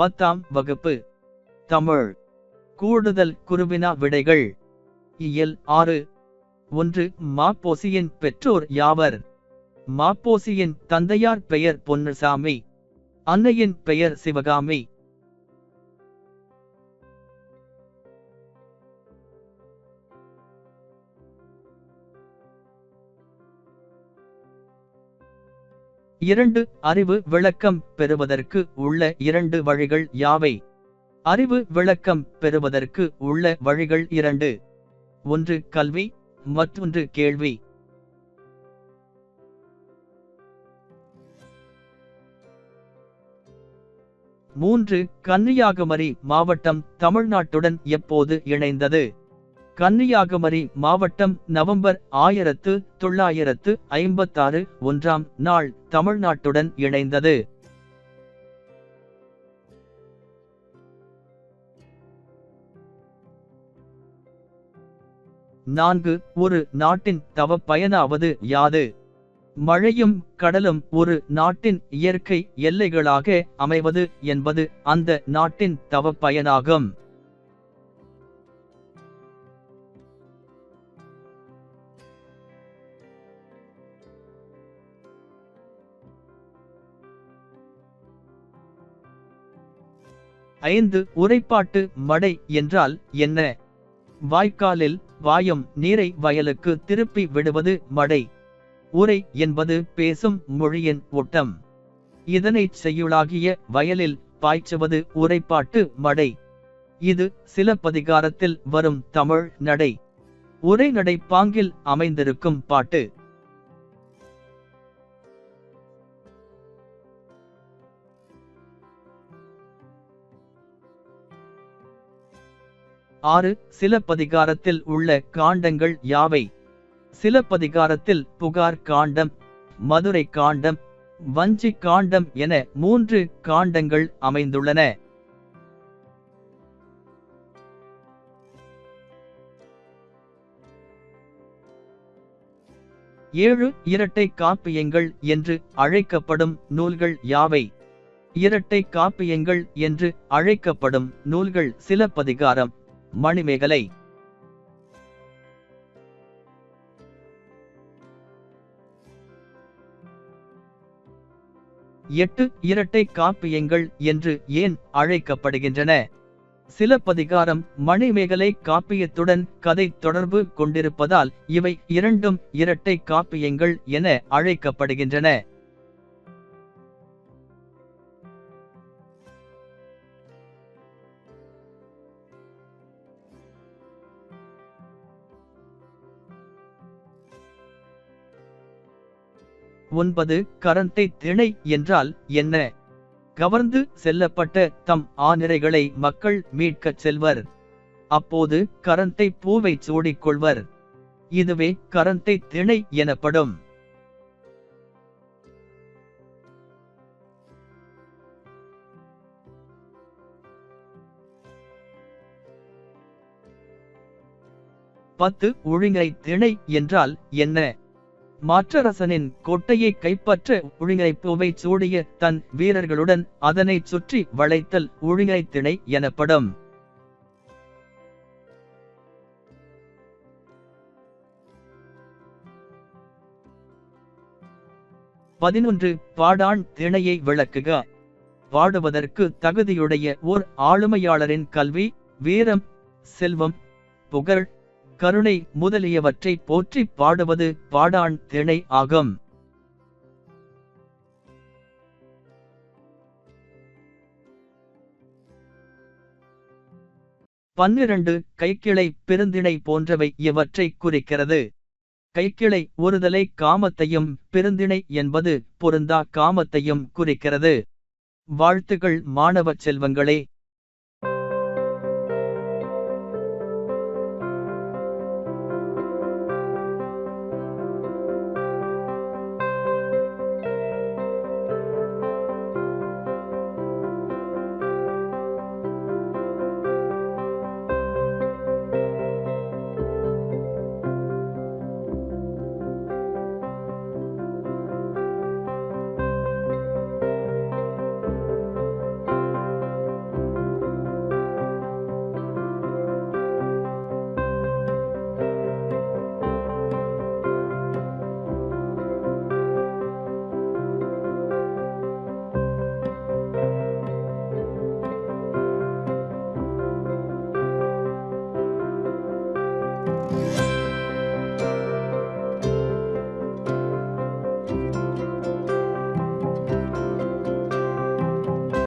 10ஆம் வகுப்பு தமிழ் கூடுதல் குருவினா விடைகள். இயல் 6. 1. ம.பொ.சியின் பெற்றோர் யாவர்? ம.பொ.சியின் தந்தையார் பெயர் பொன்னுசாமி, அன்னையின் பெயர் சிவகாமி. 2. அறிவு விளக்கம் பெறுவதற்கு உள்ள 2 வழிகள் யாவை? அறிவு விளக்கம் பெறுவதற்கு உள்ள வழிகள் 2. ஒன்று கல்வி, மற்றொன்று கேள்வி. 3. கன்னியாகுமரி மாவட்டம் தமிழ்நாட்டுடன் எப்போது இணைந்தது? கன்னியாகுமரி மாவட்டம் நவம்பர் 1956 1ஆம் நாள் தமிழ்நாட்டுடன் இணைந்தது. 4. ஒரு நாட்டின் தவப்பயனாவது யாது? மழையும் கடலும் ஒரு நாட்டின் இயற்கை எல்லைகளாக அமைவது என்பது அந்த நாட்டின் தவப்பயனாகும். 5. உரைப்பாட்டு மடை என்றால் என்ன? வாய்க்காலில் வாயும் நீரை வயலுக்கு திருப்பி விடுவது மடை. உரை என்பது பேசும் மொழியின் ஓட்டம். இதனைச் செய்யுளாகிய வயலில் பாய்ச்சுவது உரைப்பாட்டு மடை. இது சிலப்பதிகாரத்தில் வரும் தமிழ் நடை. உரைநடை பாங்கில் அமைந்திருக்கும் பாட்டு. 6. சிலப்பதிகாரத்தில் உள்ள காண்டங்கள் யாவை? சிலப்பதிகாரத்தில் புகார் காண்டம், மதுரை காண்டம், வஞ்சி காண்டம் என 3 காண்டங்கள் அமைந்துள்ளன. 7. இரட்டை காப்பியங்கள் என்று அழைக்கப்படும் நூல்கள் யாவை? இரட்டை காப்பியங்கள் என்று அழைக்கப்படும் நூல்கள் சிலப்பதிகாரம், மணிமேகலை. 8. இரட்டை காப்பியங்கள் என்று ஏன் அழைக்கப்படுகின்றன? சிலப்பதிகாரம், மணிமேகலை காப்பியத்துடன் கதை தொடர்பு கொண்டிருப்பதால் இவை இரண்டும் இரட்டை காப்பியங்கள் என அழைக்கப்படுகின்றன. 9. கரந்தை திணை என்றால் என்ன? கவர்ந்து செல்லப்பட்ட தம் ஆநிரைகளை மக்கள் மீட்கச் செல்வர். அப்போது கரந்தை பூவை சூடிக் கொள்வர். இதுவே கரந்தை திணை எனப்படும். 10. ஒழுங்கை திணை என்றால் என்ன? மாற்றரசனின் கோட்டையை கைப்பற்ற ஒழுங்கை பூவை சூடிய தன் வீரர்களுடன் அதனை சுற்றி வளைத்தல் ஒழுங்கை திணை எனப்படும். 11. பாடாண் திணையை விளக்குக. பாடுவதற்கு தகுதியுடைய ஓர் ஆளுமையாளரின் கல்வி, வீரம், செல்வம், புகழ், கருணை முதலியவற்றை போற்றி பாடுவது பாடாண் திணை ஆகும். 12. கைக்கிளை பெருந்திணை போன்றவை இவற்றை குறிக்கிறது. கைக்கிளை ஒருதலை காமத்தையும் பெருந்திணை என்பது பொருந்தா காமத்தையும் குறிக்கிறது. வாழ்த்துகள் மாணவ செல்வங்களே.